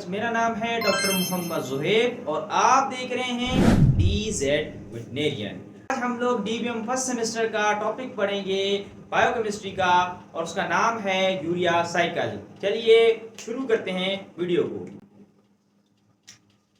Viewers, मेरा नाम है डॉक्टर मोहम्मद जुहैब और आप देख रहे हैं DZ वेटनेरियन। आज हम लोग DVM फर्स्ट सेमेस्टर का टॉपिक पढ़ेंगे बायोकेमिस्ट्री का और उसका नाम है यूरिया साइकिल। चलिए शुरू करते हैं वीडियो को।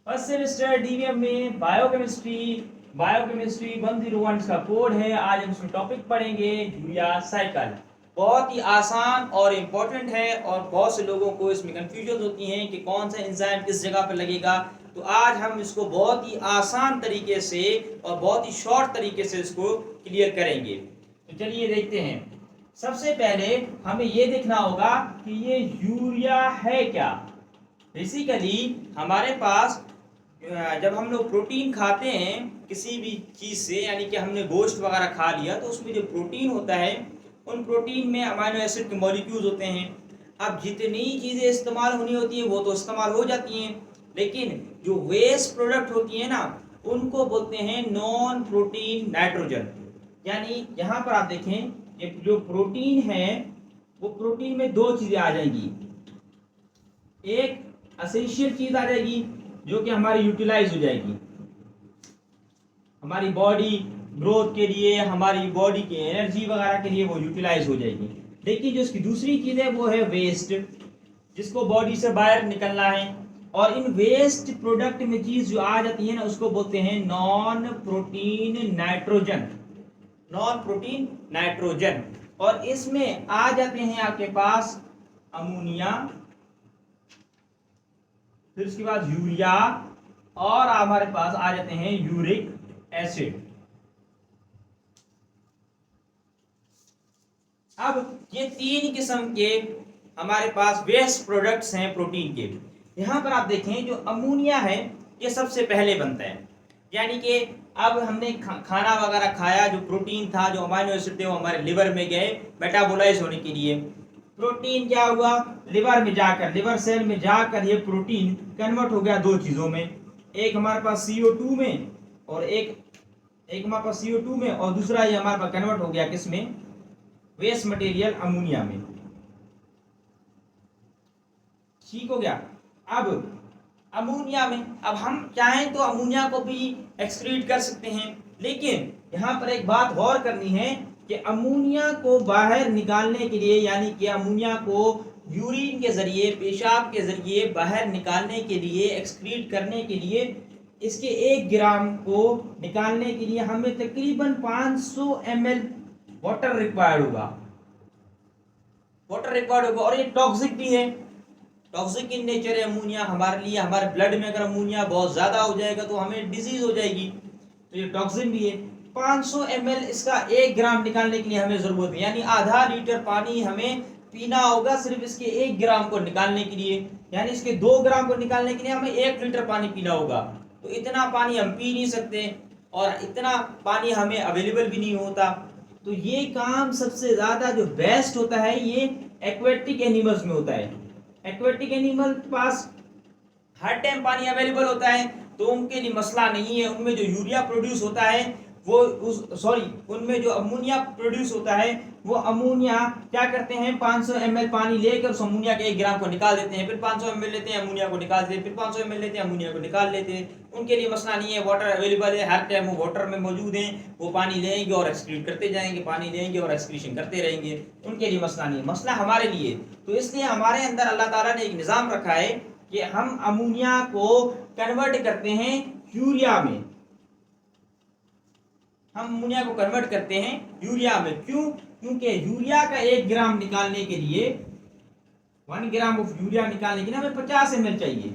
फर्स्ट सेमेस्टर DVM में बायोकेमिस्ट्री 101 का कोड है। आज हम उसमें टॉपिक पढ़ेंगे यूरिया साइकिल। बहुत ही आसान और इम्पोर्टेंट है और बहुत से लोगों को इसमें कंफ्यूजन होती हैं कि कौन सा एंजाइम किस जगह पर लगेगा। तो आज हम इसको बहुत ही आसान तरीके से और बहुत ही शॉर्ट तरीके से इसको क्लियर करेंगे। तो चलिए देखते हैं। सबसे पहले हमें ये देखना होगा कि ये यूरिया है क्या। बेसिकली हमारे पास जब हम लोग प्रोटीन खाते हैं किसी भी चीज़ से, यानी कि हमने गोश्त वगैरह खा लिया, तो उसमें जो प्रोटीन होता है उन प्रोटीन में अमीनो एसिड के मॉलिक्यूल्स होते हैं। अब जितनी चीज़ें इस्तेमाल होनी होती हैं वो तो इस्तेमाल हो जाती हैं, लेकिन जो वेस्ट प्रोडक्ट होती हैं ना, उनको बोलते हैं नॉन प्रोटीन नाइट्रोजन। यानी यहाँ पर आप देखें, ये जो प्रोटीन है वो प्रोटीन में दो चीज़ें आ जाएंगी। एक एसेंशियल चीज़ आ जाएगी जो कि हमारी यूटिलाइज हो जाएगी हमारी बॉडी ग्रोथ के लिए, हमारी बॉडी की एनर्जी वगैरह के लिए वो यूटिलाइज हो जाएगी। लेकिन जो इसकी दूसरी चीज़ है वो है वेस्ट, जिसको बॉडी से बाहर निकलना है। और इन वेस्ट प्रोडक्ट में चीज़ जो आ जाती है ना, उसको बोलते हैं non protein nitrogen. Non protein nitrogen. और इसमें आ जाते हैं आपके पास अमोनिया, फिर उसके बाद यूरिया, और हमारे पास आ जाते हैं यूरिक एसिड। अब ये तीन किस्म के हमारे पास वेस्ट प्रोडक्ट्स हैं प्रोटीन के। यहाँ पर आप देखें, जो अमोनिया है ये सबसे पहले बनता है। यानी कि अब हमने खाना वगैरह खाया, जो प्रोटीन था, जो अमीनो एसिड थे, वो हमारे लिवर में गए मेटाबोलाइज होने के लिए। प्रोटीन क्या हुआ, लिवर में जाकर, लिवर सेल में जाकर ये प्रोटीन कन्वर्ट हो गया दो चीज़ों में। एक हमारे पास CO2 में और एक हमारे पास CO2 में, और दूसरा ये हमारे पास कन्वर्ट हो गया किसमें, वेस्ट मटेरियल अमोनिया में। ठीक हो गया। अब अमोनिया में, अब हम चाहें तो अमोनिया को भी एक्सक्रीट कर सकते हैं, लेकिन यहाँ पर एक बात गौर करनी है कि अमोनिया को बाहर निकालने के लिए, यानी कि अमोनिया को यूरिन के जरिए, पेशाब के जरिए बाहर निकालने के लिए, एक्सक्रीट करने के लिए, इसके 1 ग्राम को निकालने के लिए हमें तकरीबन 500 ml वाटर रिक्वायर्ड होगा। और ये टॉक्सिक भी है, टॉक्सिक इन नेचर है अमोनिया हमारे लिए। हमारे ब्लड में अगर अमोनिया बहुत ज़्यादा हो जाएगा तो हमें डिजीज हो जाएगी, तो ये टॉक्सिन भी है। 500 ml इसका 1 ग्राम निकालने के लिए हमें ज़रूरत है, यानी आधा लीटर पानी हमें पीना होगा सिर्फ इसके 1 ग्राम को निकालने के लिए। यानी इसके 2 ग्राम को निकालने के लिए हमें 1 लीटर पानी पीना होगा। तो इतना पानी हम पी नहीं सकते और इतना पानी हमें अवेलेबल भी नहीं होता। तो ये काम सबसे ज़्यादा जो बेस्ट होता है ये एक्वेटिक एनिमल्स में होता है। एक्वेटिक एनिमल के पास हर टाइम पानी अवेलेबल होता है, तो उनके लिए मसला नहीं है। उनमें जो यूरिया प्रोड्यूस होता है वो उनमें जो अमोनिया प्रोड्यूस होता है, वो अमोनिया क्या करते हैं, 500 ml पानी लेकर उस अमोनिया के 1 ग्राम को निकाल देते हैं, फिर 500 ml लेते हैं, अमोनिया को निकाल देते हैं, फिर 500 ml लेते हैं, अमोनिया को निकाल लेते हैं। उनके लिए मसला नहीं है, वाटर अवेलेबल है, हर टाइम वो वाटर में मौजूद हैं, वो पानी लेंगे और एक्सक्रीट करते जाएंगे, पानी लेंगे और एक्सक्रीशन करते रहेंगे। उनके लिए मसला नहीं है, मसला हमारे लिए। तो इसलिए हमारे अंदर अल्लाह ताला ने एक निज़ाम रखा है कि हम अमोनिया को कन्वर्ट करते हैं यूरिया में। हम अमोनिया को कन्वर्ट करते हैं यूरिया में। क्यों? क्योंकि यूरिया का 1 ग्राम निकालने के लिए, 1 ग्राम ऑफ यूरिया निकालने के लिए हमें 50 ml चाहिए।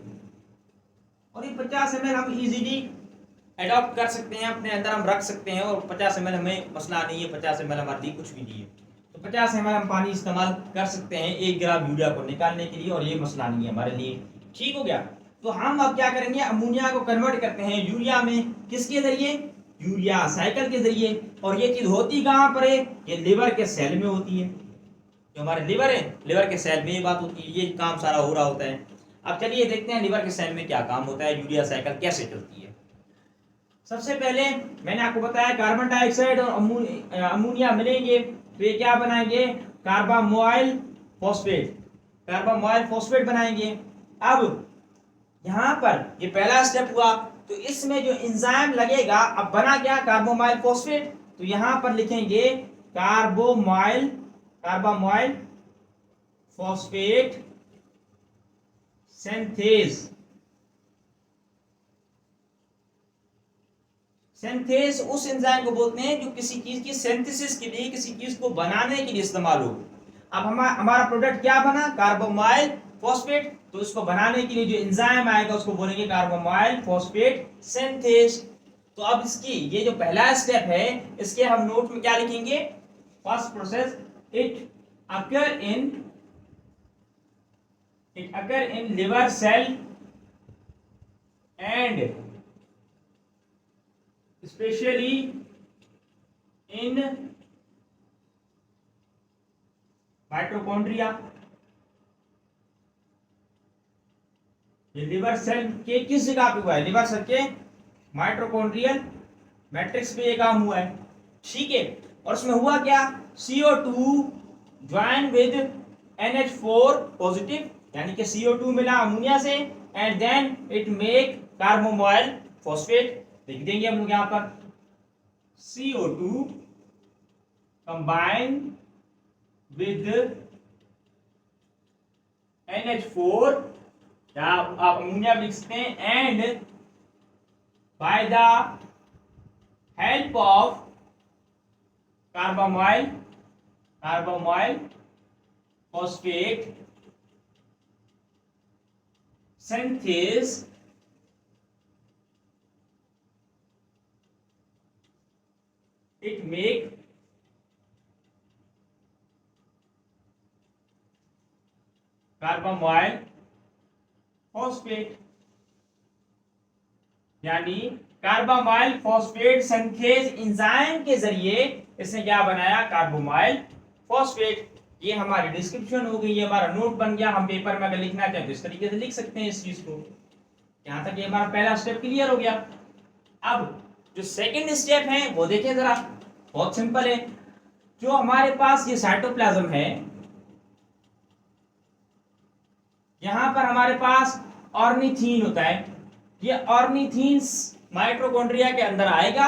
और ये 50 ml हम इजीली अडॉप्ट कर सकते हैं, अपने अंदर हम रख सकते हैं, और 50 ml हमें मसला नहीं है। 50 ml हमारे लिए कुछ भी नहीं है, तो 50 ml हम पानी इस्तेमाल कर सकते हैं 1 ग्राम यूरिया को निकालने के लिए, और ये मसला नहीं है हमारे लिए। ठीक हो गया। तो हम अब क्या करेंगे, अमोनिया को कन्वर्ट करते हैं यूरिया में। किसके जरिए? यूरिया साइकिल के जरिए। और ये चीज़ होती कहाँ पर है? ये लिवर के सेल में होती है। जो हमारे लिवर है, लिवर के सेल में ये बात होती है, ये काम सारा हो रहा होता है। अब चलिए देखते हैं लिवर के सेल में क्या काम होता है, यूरिया साइकिल कैसे चलती है। सबसे पहले मैंने आपको बताया कार्बन डाइऑक्साइड और अमोनिया मिलेंगे तो ये क्या बनाएंगे, कार्बामोइल फॉस्फेट बनाएंगे। अब यहाँ पर ये पहला स्टेप हुआ, तो इसमें जो एंजाइम लगेगा, अब बना क्या, कार्बोमाइल फॉस्फेट, तो यहाँ पर लिखेंगे कार्बोमाइल फॉस्फेट सिंथेज। सिंथेस उस एंजाइम को बोलते हैं जो किसी चीज की सिंथेसिस के लिए, किसी चीज को बनाने के लिए इस्तेमाल हो। अब हमारा प्रोडक्ट क्या बना, कार्बोमाइल फॉस्फेट, तो उसको बनाने के लिए जो एंजाइम आएगा उसको बोलेंगे कार्बोमाइल फॉस्फेट सिंथेस। तो अब इसकी ये जो पहला स्टेप है, इसके हम नोट में क्या लिखेंगे, first process, it occur in liver cell and especially in mitochondria। ये लिवर सेल के किस जगह पे हुआ है, लिवर सेल के माइटोकॉन्ड्रियल मैट्रिक्स पे ये काम हुआ है, ठीक है। और उसमें हुआ क्या, CO2 join with NH4 positive, यानी कि CO2 मिला अमोनिया से, and then it make carbamoyl phosphate. लिख देंगे हम लोग यहां पर CO2 कंबाइन विद NH4, या आप अमोनिया लिख सकते हैं, and by the help of carbamoyl phosphate synthase it make carbamoyl phosphate, यानी कार्बोमाइल फॉस्फेट सिंथेज एंजाइम के जरिए इसने क्या बनाया, कार्बोमाइल फॉस्फेट। ये हमारी डिस्क्रिप्शन हो गई, ये हमारा नोट बन गया। हम पेपर में अगर लिखना चाहते तो इस तरीके से लिख सकते हैं इस चीज को। यहां तक ये हमारा पहला स्टेप क्लियर हो गया। अब जो सेकंड स्टेप है वो देखिए जरा, बहुत सिंपल है। जो हमारे पास ये साइटोप्लाज्म है, यहां पर हमारे पास ऑर्निथीन होता है। ये ऑर्निथीन माइटोकॉन्ड्रिया के अंदर आएगा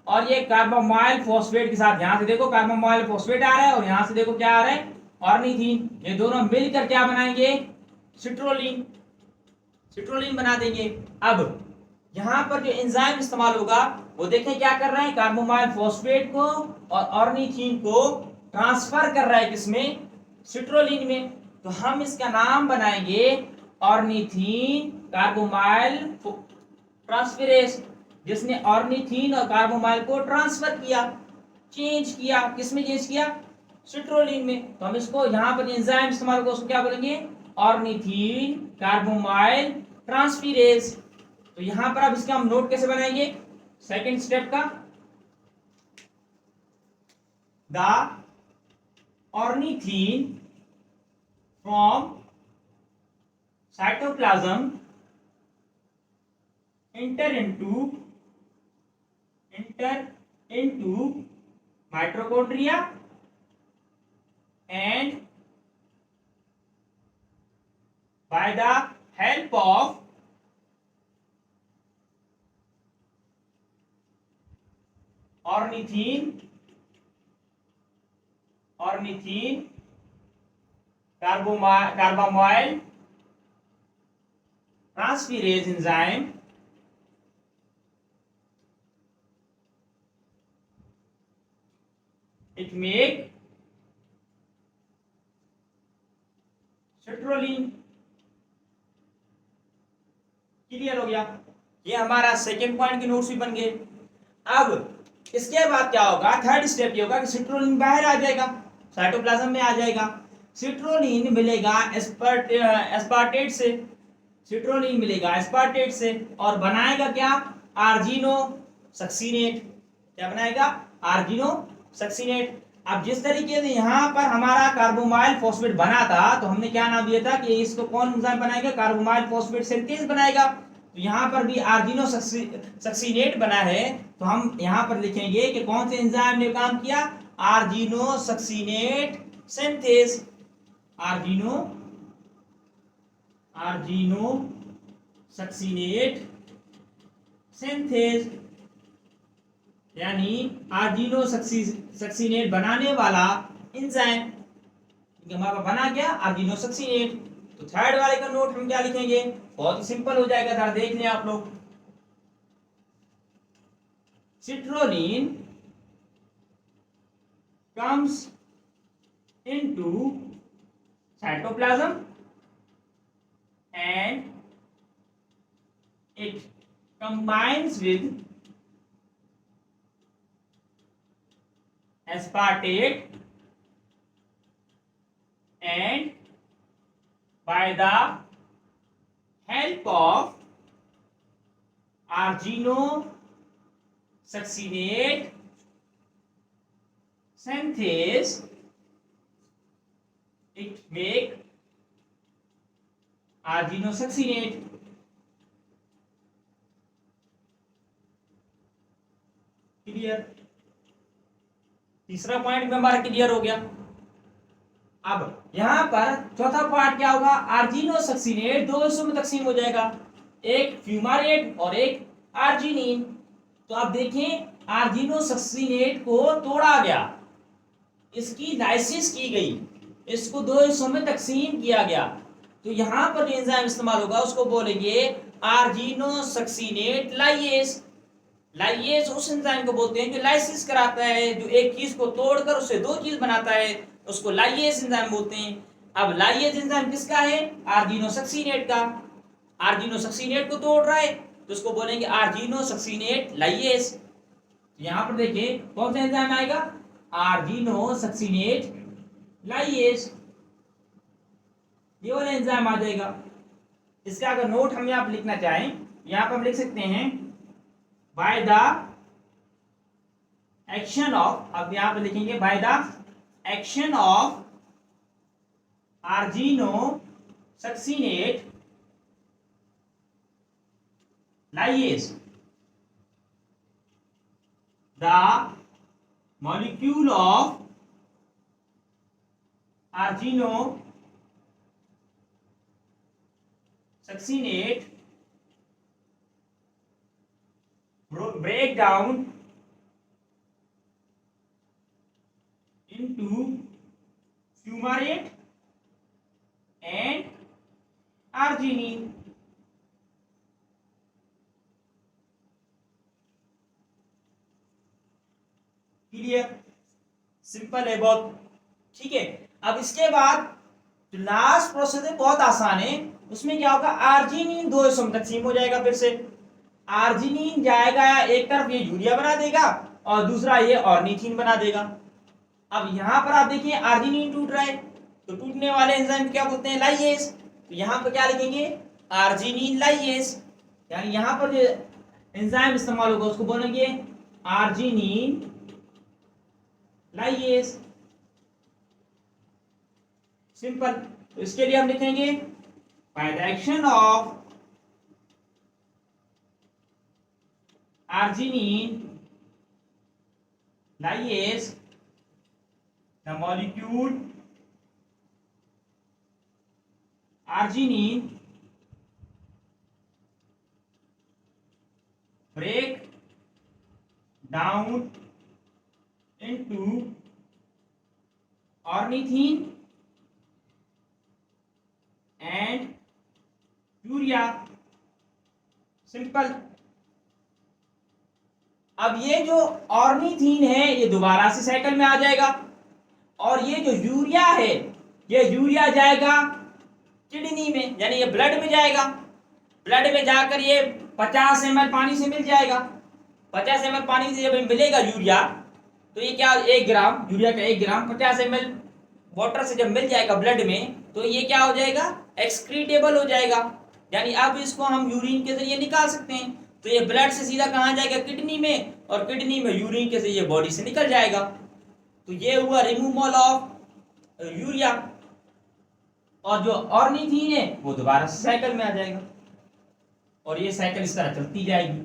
और ये कार्बोमाइल फॉस्फेट के साथ, यहां से देखो कार्बोमाइल फॉस्फेट आ रहा है और यहां से देखो क्या आ रहा है, ऑर्निथीन। ये दोनों मिलकर क्या बनाएंगे, सिट्रोलिन बना देंगे। अब यहां पर जो एंजाइम इस्तेमाल होगा वो देखें क्या कर रहा है, कार्बोमाइल फॉस्फेट को और ऑर्निथीन को ट्रांसफर कर रहा है, किसमें, सिट्रोलिन में। तो हम इसका नाम बनाएंगे ऑर्निथीन कार्बोमाइल ट्रांसफेरेज, जिसने ऑर्निथीन और कार्बोमाइल को ट्रांसफर किया, चेंज किया, किसमें चेंज किया, सिट्रोलिन में। तो हम इसको यहां पर एंजाइम इस्तेमाल को उसको क्या बोलेंगे, ऑर्निथीन कार्बोमाइल ट्रांसफेरेज। तो यहां पर अब इसका हम नोट कैसे बनाएंगे, सेकंड स्टेप का, the ornithine from cytoplasm enter into mitochondria and by the help of ornithine carbamoyl transferase enzyme it make citrulline. Clear हो गया, ये हमारा सेकेंड पॉइंट के नोट्स भी बन गए। अब इसके बाद क्या होगा, थर्ड स्टेप ये होगा कि सिट्रोलिन बाहर आ जाएगा, साइटोप्लाज्म में आ जाएगा। सिट्रोलिन मिलेगा एस्पार्टेट से, सिट्रोलिन मिलेगा एस्पार्टेट से और बनाएगा क्या, आर्जिनो सक्सीनेट। क्या बनाएगा, आर्जिनो सक्सीनेट। अब जिस तरीके से यहाँ पर हमारा कार्बोमाइल फॉस्फेट बना था, तो हमने क्या नाम दिया था कि इसको कौन एंजाइम बनाएगा, कार्बोमाइल फॉस्फेट सिंथेज बनाएगा। तो यहाँ पर भी आर्जिनो सक्सीनेट बना है, तो हम यहाँ पर लिखेंगे कि कौन से एंजाइम ने काम किया, आर्जिनो सक्सीनेट सिंथेज। आर्जिनो सक्सीनेट सिंथेज, यानी आर्जिनो सक्सीनेट बनाने वाला एंजाइम, हमारे पास बना क्या आर्जिनो सक्सीनेट। तो थर्ड वाले का नोट हम क्या लिखेंगे, बहुत ही सिंपल हो जाएगा, जरा देख लें आप लोग। Citrulline comes into cytoplasm and it combines with aspartate and by the help of arginosuccinate synthase it make arginosuccinate। Clear, तीसरा पॉइंट में हमारा क्लियर हो गया। अब यहां पर चौथा पार्ट क्या होगा, आर्जिनोसक्सिनेट दो हिस्सों में तकसीम हो जाएगा, एक फ्यूमारेट और एक आर्जिनिन। तो आप देखें आर्जिनोसक्सिनेट को तोड़ा गया, इसकी लाइसिस की गई, इसको दो हिस्सों में तकसीम किया गया। तो यहां पर जो एंजाइम इस्तेमाल होगा उसको बोलेंगे आर्जिनोसक्सिनेट लाइएज। लाइएज उस एंजाइम को बोलते हैं जो लाइसिस कराता है, जो एक चीज को तोड़कर उससे दो चीज बनाता है, उसको लाइएज एंजाइम बोलते हैं। अब लाइएज एंजाइम किसका है, आर्जिनोसक्सिनेट का। आर्जिनोसक्सिनेट को तोड़ रहा है तो उसको बोलेंगे आर्जिनोसक्सिनेट लाइएज। यहां पर देखिए कौन सा एंजाइम आएगा, आर्जिनोसक्सिनेट लाइएज, ये वाला एंजाइम आ जाएगा। इसका अगर नोट हम यहां पर लिखना चाहें, यहां पर हम लिख सकते हैं बाय द एक्शन ऑफ, अब यहां पर लिखेंगे by the action of argininosuccinate lyase the molecule of arginosaccinate break down into fumarate and arginine। Clear, simple है बहुत, ठीक है। अब इसके बाद जो लास्ट प्रोसेस है बहुत आसान है, उसमें क्या होगा, आर्जिनिन दो हिस्सों में तकसीम हो जाएगा। फिर से आर्जिनिन जाएगा, एक तरफ ये यूरिया बना देगा और दूसरा ये ऑर्निथिन बना देगा। अब यहां पर आप देखिए आर्जिनिन टूट रहा है, तो टूटने वाले एंजाइम क्या बोलते हैं, लाइएज। तो यहां पर क्या लिखेंगे, आर्जिनिन लाइएज, यानी यहां पर जो एंजाइम इस्तेमाल होगा उसको बोलेंगे आर्जिनिन लाइएज। सिंपल, तो इसके लिए हम लिखेंगे by the action of arginine liase the molecule arginine break down into ornithine and urea। Simple. अब ये जो ऑर्निथीन है ये दोबारा से साइकिल में आ जाएगा, और ये जो यूरिया है ये यूरिया जाएगा किडनी में, यानी ये ब्लड में जाएगा। ब्लड में जाकर ये 50 ml पानी से मिल जाएगा। 50 ml पानी से जब मिलेगा यूरिया, तो ये क्या, 1 ग्राम यूरिया का 1 ग्राम 50 ml वाटर से जब मिल जाएगा ब्लड में, तो ये क्या हो जाएगा, एक्सक्रीटेबल हो जाएगा, यानी अब इसको हम यूरिन के जरिए निकाल सकते हैं। तो ये ब्लड से सीधा कहाँ जाएगा, किडनी में, और किडनी में यूरिन के जरिए बॉडी से निकल जाएगा। तो ये हुआ रिमूवल ऑफ यूरिया, और जो ऑर्निथीन है वो दोबारा से साइकिल में आ जाएगा, और ये साइकिल इस तरह चलती जाएगी।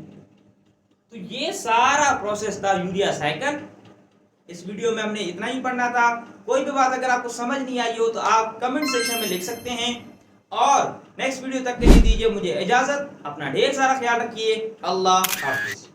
तो ये सारा प्रोसेस था यूरिया साइकिल। इस वीडियो में हमने इतना ही पढ़ना था। कोई भी बात अगर आपको समझ नहीं आई हो तो आप कमेंट सेक्शन में लिख सकते हैं, और नेक्स्ट वीडियो तक के लिए दीजिए मुझे इजाजत। अपना ढेर सारा ख्याल रखिए। अल्लाह हाफिज।